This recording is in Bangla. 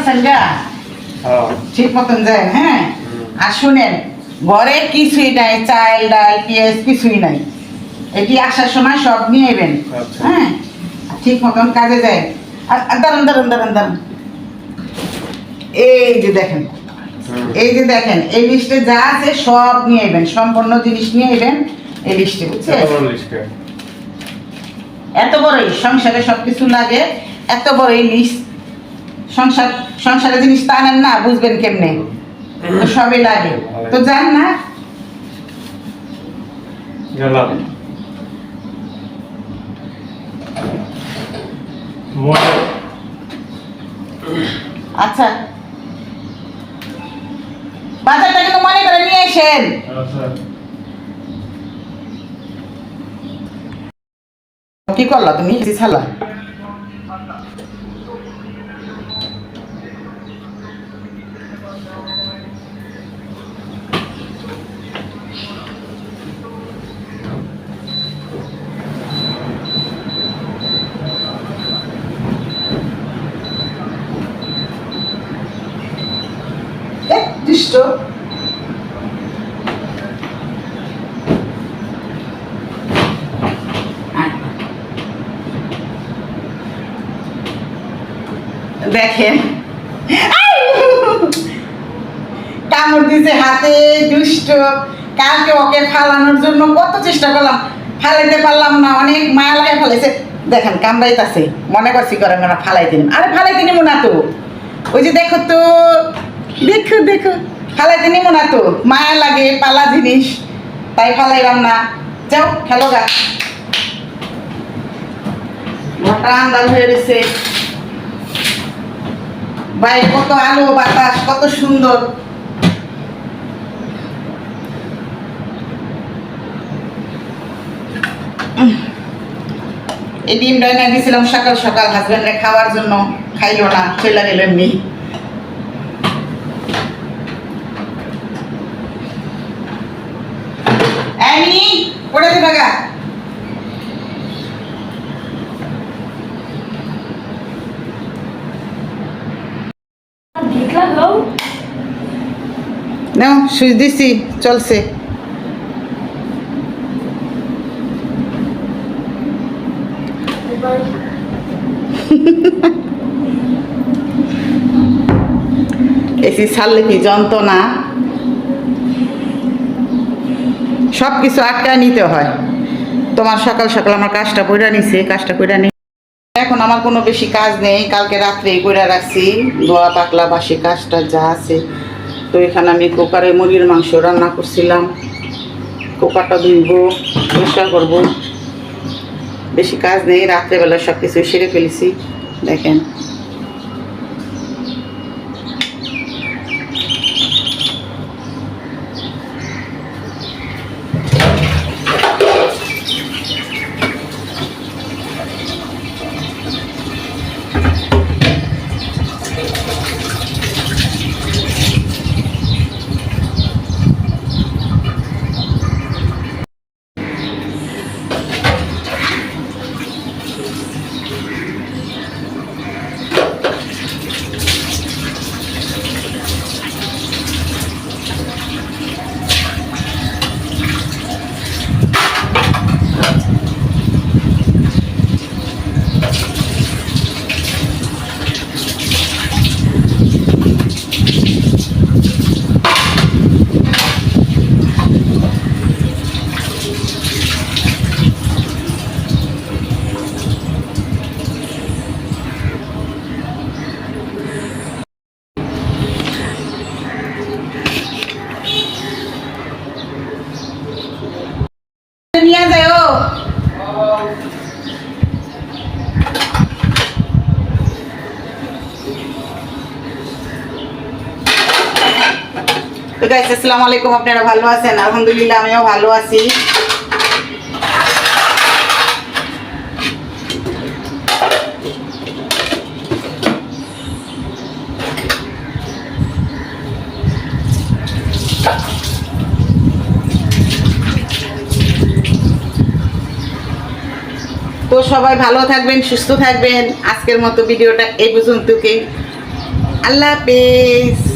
করতেছেন গা ঠিক মতন যায়। হ্যাঁ, আর শুনেন, ঘরে কিছুই নাই, চাল ডাল পেঁয়াজ কিছুই নাই, এটি আসার সময় সব নিয়ে এবেন। হ্যাঁ, ঠিক মতন কাজে যায়। আর দাঁড়ান দাঁড়ান দাঁড়ান দাঁড়ান, এই যে দেখেন, এই যে দেখেন, এই লিস্টে যা আছে সব নিয়ে এবেন, সম্পূর্ণ জিনিস নিয়ে এবেন এই লিস্টে, বুঝছেন? এত বড় সংসারে সবকিছু লাগে, এত বড় এই লিস্ট। সংসারে জিনিস তা আনেন না, বুঝবেন কেমনে? তো সবই লাগে, তো যান না। আচ্ছা, বাজারটা কিন্তু মনে করে নিয়ে আসেন। কি করলা তুমি? ছালা দুষ্ট। দেখেন কামড় দিছে হাতে, দুষ্ট। কালকে ওকে ফালানোর জন্য কত চেষ্টা করলাম, ফালাইতে পারলাম না, অনেক মায়া লাগে ফালাইছে। দেখেন কামড়াইতাছে, মনে করছি করে আমরা ফালাই দিন। আরে ফালাইতে নিব না তো, ওই যে দেখো তো, দেখো দেখো, ফালাইতে নিব না তো, মায়া লাগে পালা জিনিস, তাই ফালাইলাম না। যাও খেলো গা, ঘরটা আন্দাজ হয়ে গেছে। বাইরে কত আলো বাতাস, কত সুন্দর। এই ডিমটা এনে দিয়েছিলাম সকাল সকাল হাজবেন্ডে খাওয়ার জন্য, খাইলো না, চলে গেল এমনি। এমনি পড়ে দেবে গা। নাও সুইচ দিছি, চলছে। এসি ছাড়লে কি যন্ত্রণা, সব কিছু আটকায় নিতে হয়। তোমার সকাল সকাল আমার কাজটা কইরা নিছে, কাজটা কইরা নি। এখন আমার কোনো বেশি কাজ নেই, কালকে রাত্রে কইরা রাখছি ধোয়া পাকলা বাসি কাজটা যা আছে। তো এখানে আমি কুকারে মুরগির মাংস রান্না করছিলাম, কুকারটা ধুইব, পরিষ্কার করবো। বেশি কাজ নেই, রাত্রেবেলা সব কিছু সেরে ফেলেছি। দেখেন নিয়ে যায়। তো গাইস আসসালামু আলাইকুম, আপনারা ভালো আছেন? আলহামদুলিল্লাহ আমিও ভালো আছি। তো সবাই ভালো থাকবেন, সুস্থ থাকবেন। আজকের মতো ভিডিওটা এই পর্যন্তই। আল্লাহ হাফেজ।